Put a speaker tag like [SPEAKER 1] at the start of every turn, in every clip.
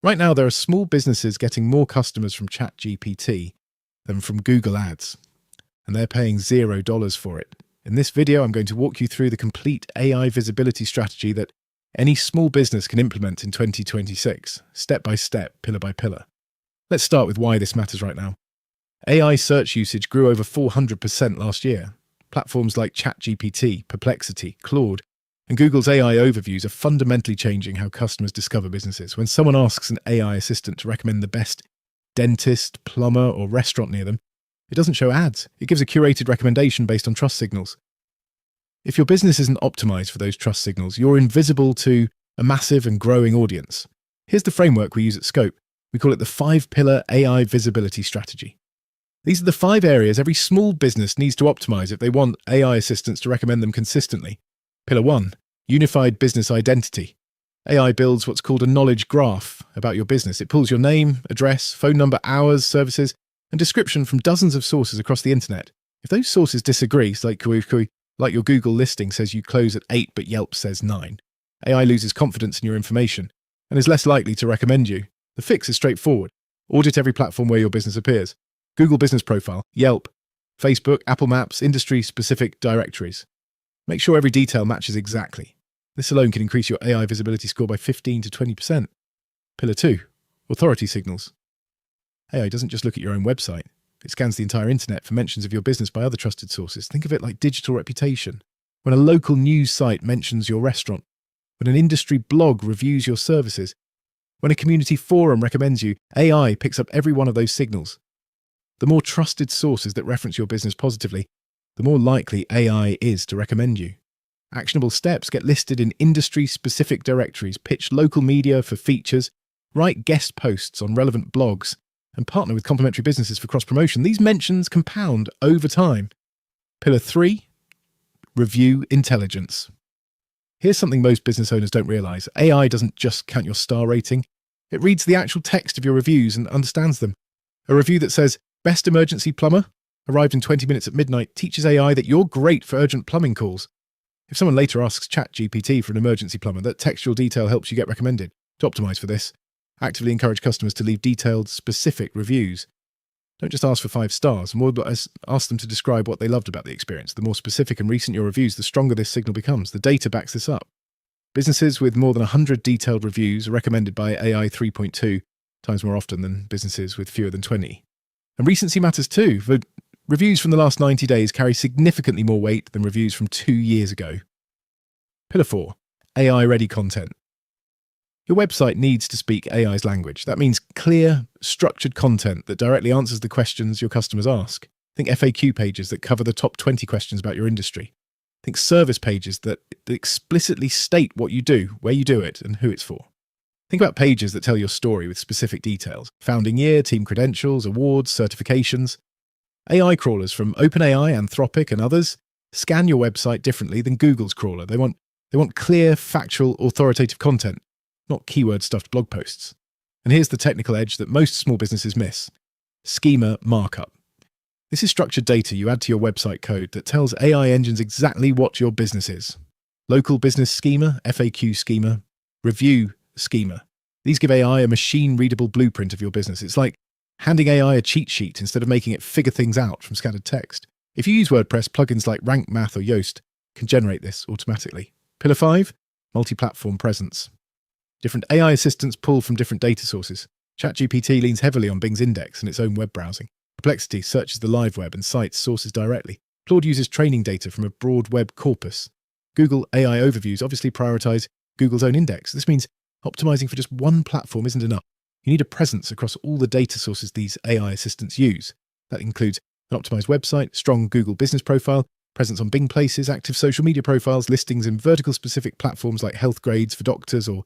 [SPEAKER 1] Right now, there are small businesses getting more customers from ChatGPT than from Google Ads, and they're paying $0 for it. In this video, I'm going to walk you through the complete AI visibility strategy that any small business can implement in 2026, step by step, pillar by pillar. Let's start with why this matters right now. AI search usage grew over 400% last year. Platforms like ChatGPT, Perplexity, Claude, and Google's AI overviews are fundamentally changing how customers discover businesses. When someone asks an AI assistant to recommend the best dentist, plumber, or restaurant near them, it doesn't show ads. It gives a curated recommendation based on trust signals. If your business isn't optimized for those trust signals, you're invisible to a massive and growing audience. Here's the framework we use at Scope. We call it the 5-pillar AI visibility strategy. These are the 5 areas every small business needs to optimize if they want AI assistants to recommend them consistently. Pillar 1, unified business identity. AI builds what's called a knowledge graph about your business. It pulls your name, address, phone number, hours, services, and description from dozens of sources across the internet. If those sources disagree, like your Google listing says you close at 8 but Yelp says 9, AI loses confidence in your information and is less likely to recommend you. The fix is straightforward. Audit every platform where your business appears. Google Business Profile, Yelp, Facebook, Apple Maps, industry-specific directories. Make sure every detail matches exactly. This alone can increase your AI visibility score by 15 to 20%. Pillar 2, authority signals. AI doesn't just look at your own website. It scans the entire internet for mentions of your business by other trusted sources. Think of it like digital reputation. When a local news site mentions your restaurant, when an industry blog reviews your services, when a community forum recommends you, AI picks up every one of those signals. The more trusted sources that reference your business positively, the more likely AI is to recommend you. Actionable steps get listed in industry-specific directories, pitch local media for features, write guest posts on relevant blogs, and partner with complementary businesses for cross-promotion. These mentions compound over time. Pillar 3, review intelligence. Here's something most business owners don't realize. AI doesn't just count your star rating. It reads the actual text of your reviews and understands them. A review that says, "Best emergency plumber, arrived in 20 minutes at midnight," teaches AI that you're great for urgent plumbing calls. If someone later asks ChatGPT for an emergency plumber, that textual detail helps you get recommended. To optimize for this, actively encourage customers to leave detailed, specific reviews. Don't just ask for 5 stars, more ask them to describe what they loved about the experience. The more specific and recent your reviews, the stronger this signal becomes. The data backs this up. Businesses with more than 100 detailed reviews are recommended by AI 3.2 times more often than businesses with fewer than 20. And recency matters too. The reviews from the last 90 days carry significantly more weight than reviews from 2 years ago. Pillar 4, AI-ready content. Your website needs to speak AI's language. That means clear, structured content that directly answers the questions your customers ask. Think FAQ pages that cover the top 20 questions about your industry. Think service pages that explicitly state what you do, where you do it, and who it's for. Think about pages that tell your story with specific details. Founding year, team credentials, awards, certifications. AI crawlers from OpenAI, Anthropic, and others scan your website differently than Google's crawler. They want clear, factual, authoritative content, not keyword-stuffed blog posts. And here's the technical edge that most small businesses miss. Schema Markup. This is structured data you add to your website code that tells AI engines exactly what your business is. Local business schema, FAQ schema, review schema. These give AI a machine-readable blueprint of your business. It's like handing AI a cheat sheet instead of making it figure things out from scattered text. If you use WordPress, plugins like Rank Math or Yoast can generate this automatically. Pillar 5, multi-platform presence. Different AI assistants pull from different data sources. ChatGPT leans heavily on Bing's index and its own web browsing. Perplexity searches the live web and cites sources directly. Claude uses training data from a broad web corpus. Google AI overviews obviously prioritize Google's own index. This means optimizing for just one platform isn't enough. You need a presence across all the data sources these AI assistants use. That includes an optimized website, strong Google business profile, presence on Bing Places, active social media profiles, listings in vertical-specific platforms like Health Grades for doctors or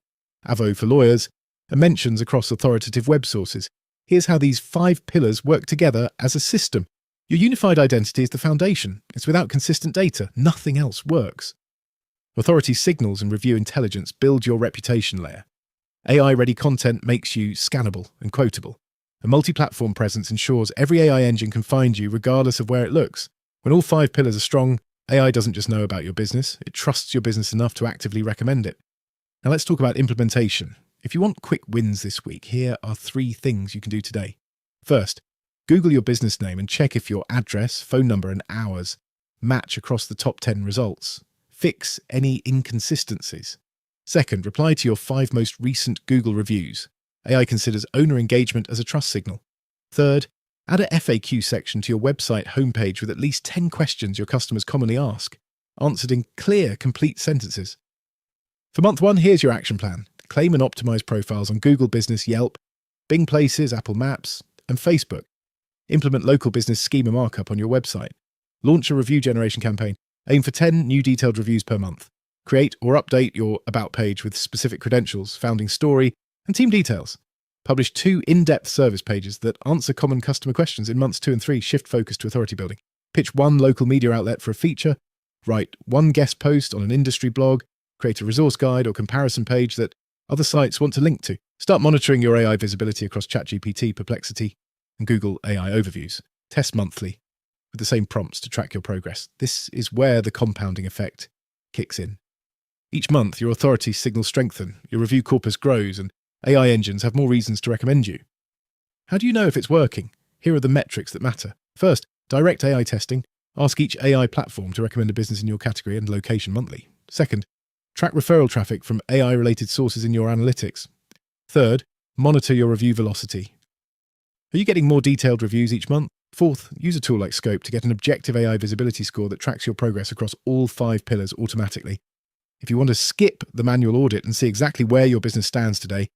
[SPEAKER 1] Avo for lawyers, and mentions across authoritative web sources. Here's how these 5 pillars work together as a system. Your unified identity is the foundation. It's without consistent data. Nothing else works. Authority signals and review intelligence build your reputation layer. AI-ready content makes you scannable and quotable. A multi-platform presence ensures every AI engine can find you regardless of where it looks. When all 5 pillars are strong, AI doesn't just know about your business, it trusts your business enough to actively recommend it. Now let's talk about implementation. If you want quick wins this week, here are 3 things you can do today. First, Google your business name and check if your address, phone number, and hours match across the top 10 results. Fix any inconsistencies. Second, reply to your 5 most recent Google reviews. AI considers owner engagement as a trust signal. Third, add a FAQ section to your website homepage with at least 10 questions your customers commonly ask, answered in clear, complete sentences. For month 1, here's your action plan. Claim and optimize profiles on Google Business, Yelp, Bing Places, Apple Maps, and Facebook. Implement local business schema markup on your website. Launch a review generation campaign. Aim for 10 new detailed reviews per month. Create or update your About page with specific credentials, founding story, and team details. Publish 2 in-depth service pages that answer common customer questions in months 2 and 3. Shift focus to authority building. Pitch 1 local media outlet for a feature. Write 1 guest post on an industry blog. Create a resource guide or comparison page that other sites want to link to. Start monitoring your AI visibility across ChatGPT, Perplexity, and Google AI overviews. Test monthly with the same prompts to track your progress. This is where the compounding effect kicks in. Each month, your authority signals strengthen, your review corpus grows, and AI engines have more reasons to recommend you. How do you know if it's working? Here are the metrics that matter. First, direct AI testing. Ask each AI platform to recommend a business in your category and location monthly. Second, track referral traffic from AI-related sources in your analytics. Third, monitor your review velocity. Are you getting more detailed reviews each month? Fourth, use a tool like Scope to get an objective AI visibility score that tracks your progress across all 5 pillars automatically. If you want to skip the manual audit and see exactly where your business stands today,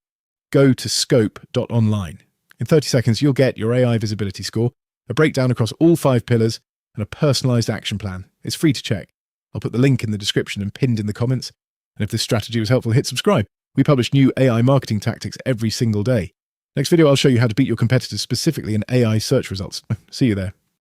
[SPEAKER 1] go to scope.online. In 30 seconds, you'll get your AI visibility score, a breakdown across all 5 pillars, and a personalized action plan. It's free to check. I'll put the link in the description and pinned in the comments. And if this strategy was helpful, hit subscribe. We publish new AI marketing tactics every single day. Next video, I'll show you how to beat your competitors specifically in AI search results. See you there.